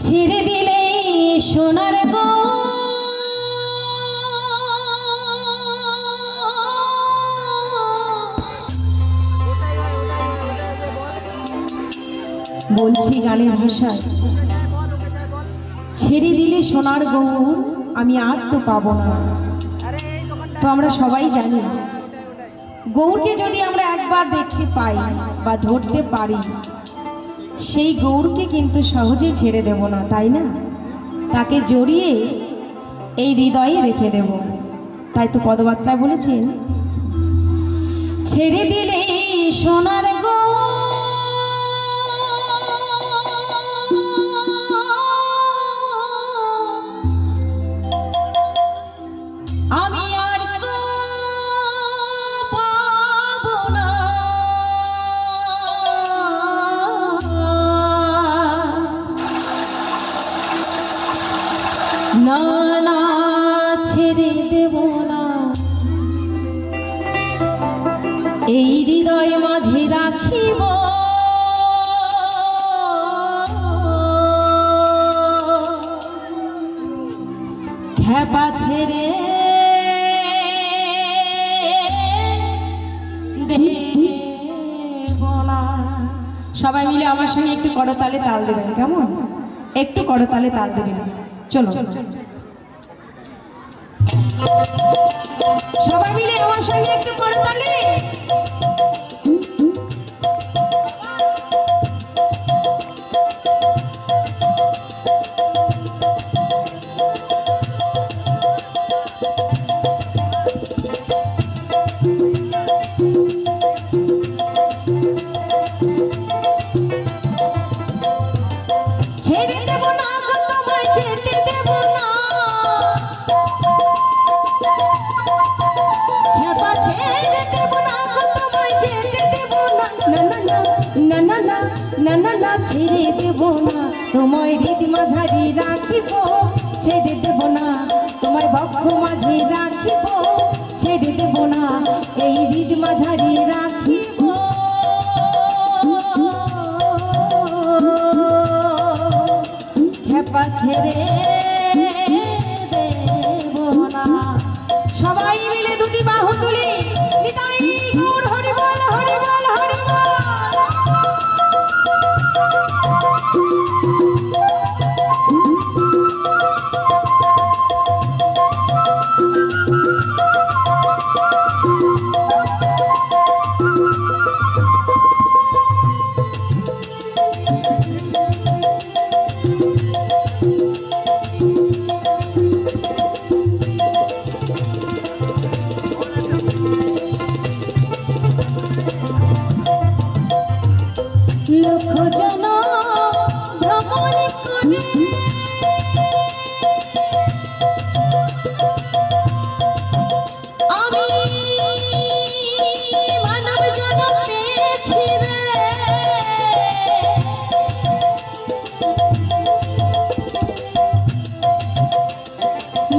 ছেড়ে দিলে সোনার গো বলছি গানের ভাষায়, ছেড়ে দিলে সোনার গৌর আমি আর তো পাবো না। তো আমরা সবাই জানি গৌরকে যদি আমরা একবার দেখতে পাই বা ধরতে পারি, সেই গৌরকে কিন্তু সহজে ছেড়ে দেব না, তাই না? তাকে জড়িয়ে এই হৃদয়ে রেখে দেব। তাই তো পদবার্তায় বলেছেন, ছেড়ে দিলে সোনার গো আমি আর তো পাবো না। না না ছেড়ে দেব না, এই হৃদয় মাঝে রাখিব। খেপা ছেড়ে দেব না। সবাই মিলে আমার সঙ্গে একটু করতালে তাল দেবেন, কেমন? একটু করতালে তাল দেবেন। চলো সবাই মিলে আমার সঙ্গে একটু করতালে। ছেড়ে দেব না গো তোমায়, যেতে দেব না। খেপা ছেড়ে দেব না গো তোমায়, যেতে দেব না। না না না না না না না না ছেড়ে দেব না, তোমায় হৃদ মাঝারি রাখিব। ছেড়ে দেব না, তোমায় বক্ষ মাঝে রাখিব। ছেড়ে দেব না, এই হৃদ মাঝারি রাখিব। খেপা ছেড়ে দেব না। সবাই মিলে দুটি বাহু তুলি, নিতাই গৌর হরি বল, হরি বল, হরি বল। লক্ষ জন ভ্রমণ করে আমি মানব জন্ম পেয়েছি রে।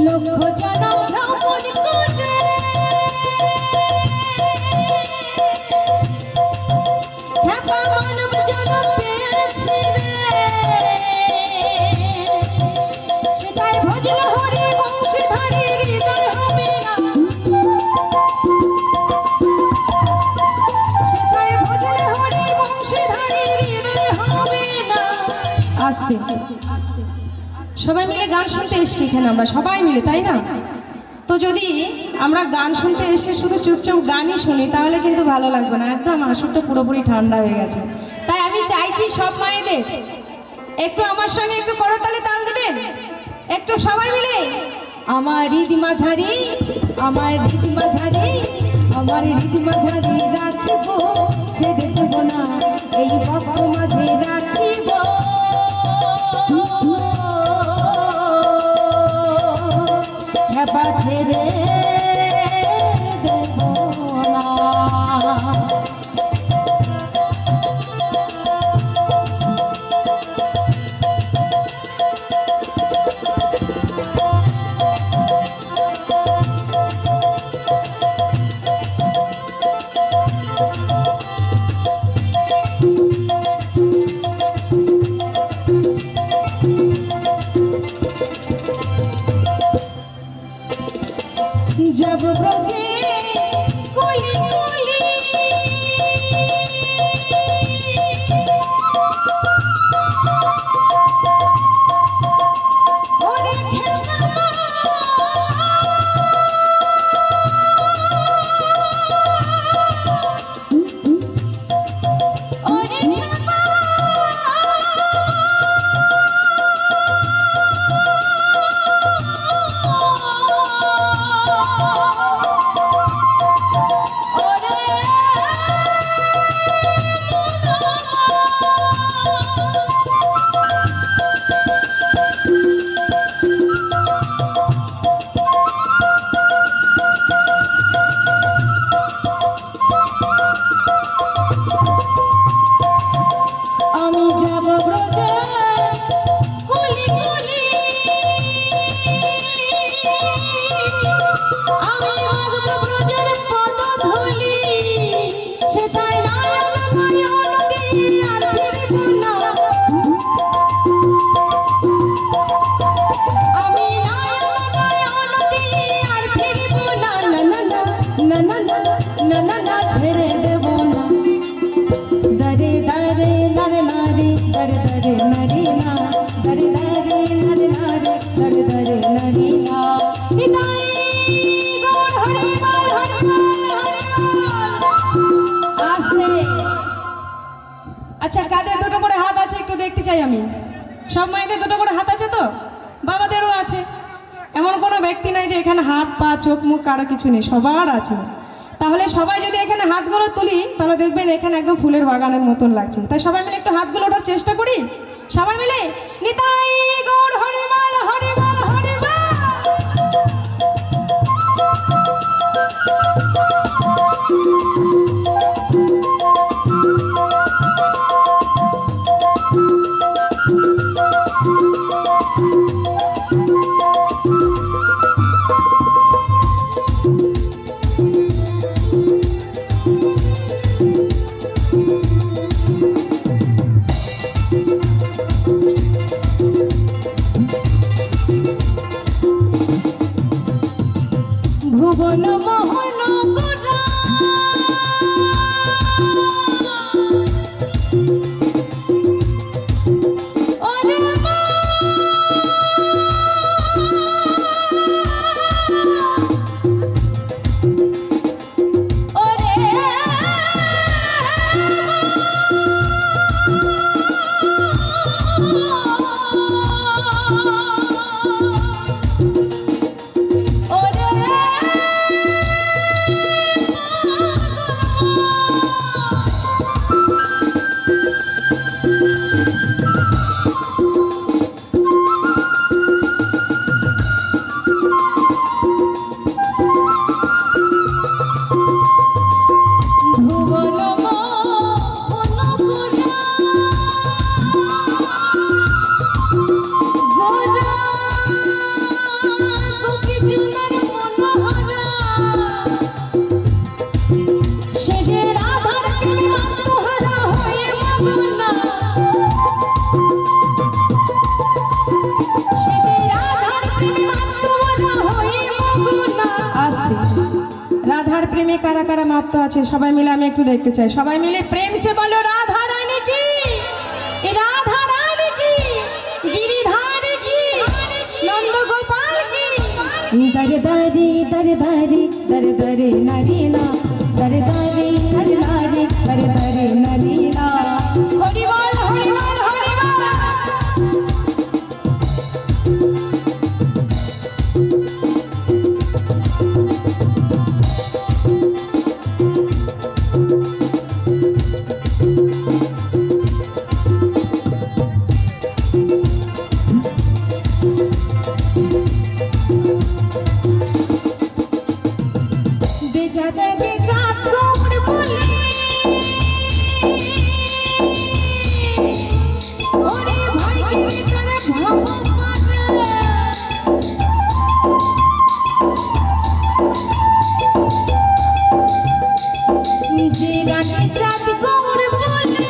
লক্ষ জন ভ্রমণ করে খেপা মানব জন্ম পেয়েছি রে। সেটাই ভজল হরি বংশধারী হৃদয় হবে না। সেটাই ভজল হরি বংশধারী হৃদয় হবে না। আস্তে সবাই মিলে গান শুনতে এসছি এখানে আমরা সবাই মিলে, তাই না? তো যদি আমরা গান শুনতে এসে শুধু চুপচাপ গানই শুনি, তাহলে কিন্তু ভালো লাগবে না। একদম আসরটা পুরোপুরি ঠান্ডা হয়ে গেছে। তাই আমি চাইছি সব মায়েদের একটু আমার সঙ্গে একটু করতালে তাল দেবেন, একটু সবাই মিলে। আমার হৃদ মাঝারি, আমার হৃদ মাঝারি, আমার হৃদ মাঝারি রাখিব। ছেড়ে দেব না, এই বক্ষ মাঝে রাখিব। খেপা ছেড়ে দেব না। যাব ব্রজে কলি কলি ওরে খেলনা আমি যাব ব্রজে কলি কলি আমি মাগব ব্রজের পদধূলি সেটাই নয়ন নয়ন দিয়ে আর ফিরব না আমি নয়ন নয়ন দিয়ে আর ফিরব না না না না না না না না না ছেড়ে দেব না দরে দরে নরে নারী দরে দরে নারী না দরে দরে নরে নারী দরে দরে নারী না নিতাই গৌর হরি বল হরি বল আসে। আচ্ছা কাদের দুটো করে হাত আছে একটু দেখতে চাই আমি। সব মায়েদের দুটো করে হাত আছে তো? বাবাদেরও আছে। এমন কোনো ব্যক্তি নাই যে এখানে হাত পা চোখ মুখ কারো কিছু নেই, সবার আছে। তাহলে সবাই যদি এখানে হাতগুলো তুলি তাহলে দেখবেন এখানে একদম ফুলের বাগানের মতন লাগছে। তাই সবাই মিলে একটু হাতগুলো ওঠার চেষ্টা করি সবাই মিলে। নিতাই গৌর হরি বল হরি বল হরি বল। ভুবন মোহন গোরা ওরে মা ওরে রাধার প্রেমে কারা কারা মাত্র আছে সবাই মিলে আমি একটু দেখতে চাই। সবাই মিলে প্রেম সে বলো রাধা রানী কি, রাধা রানী কি, গিরিধার কি, নন্দ গোপাল কি। দরে দরে দরে দরে দরে দরে নারী না দরে দরে হরি নারী দরে দরে নারী না। হরি বল হরি বল হরি বল। বেজা যায় বেজা গৌর বলে ওরে ভাই ভিতরে ভাব পারে যে রানী চাঁদ গৌর বলে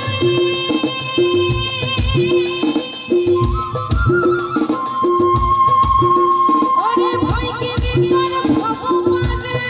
ওরে ভাই ভিতরে ভাব পারে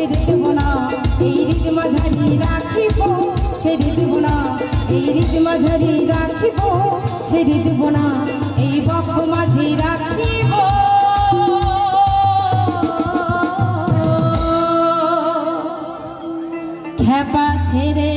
ছেড়ে দেব না, এই রীতি মাঝারি রাখিব, ছেড়ে দেব না, এই রীতি মাঝারি রাখিব, ছেড়ে দেব না, এই বক্ষ মাঝে রাখিব। খেপা ছেড়ে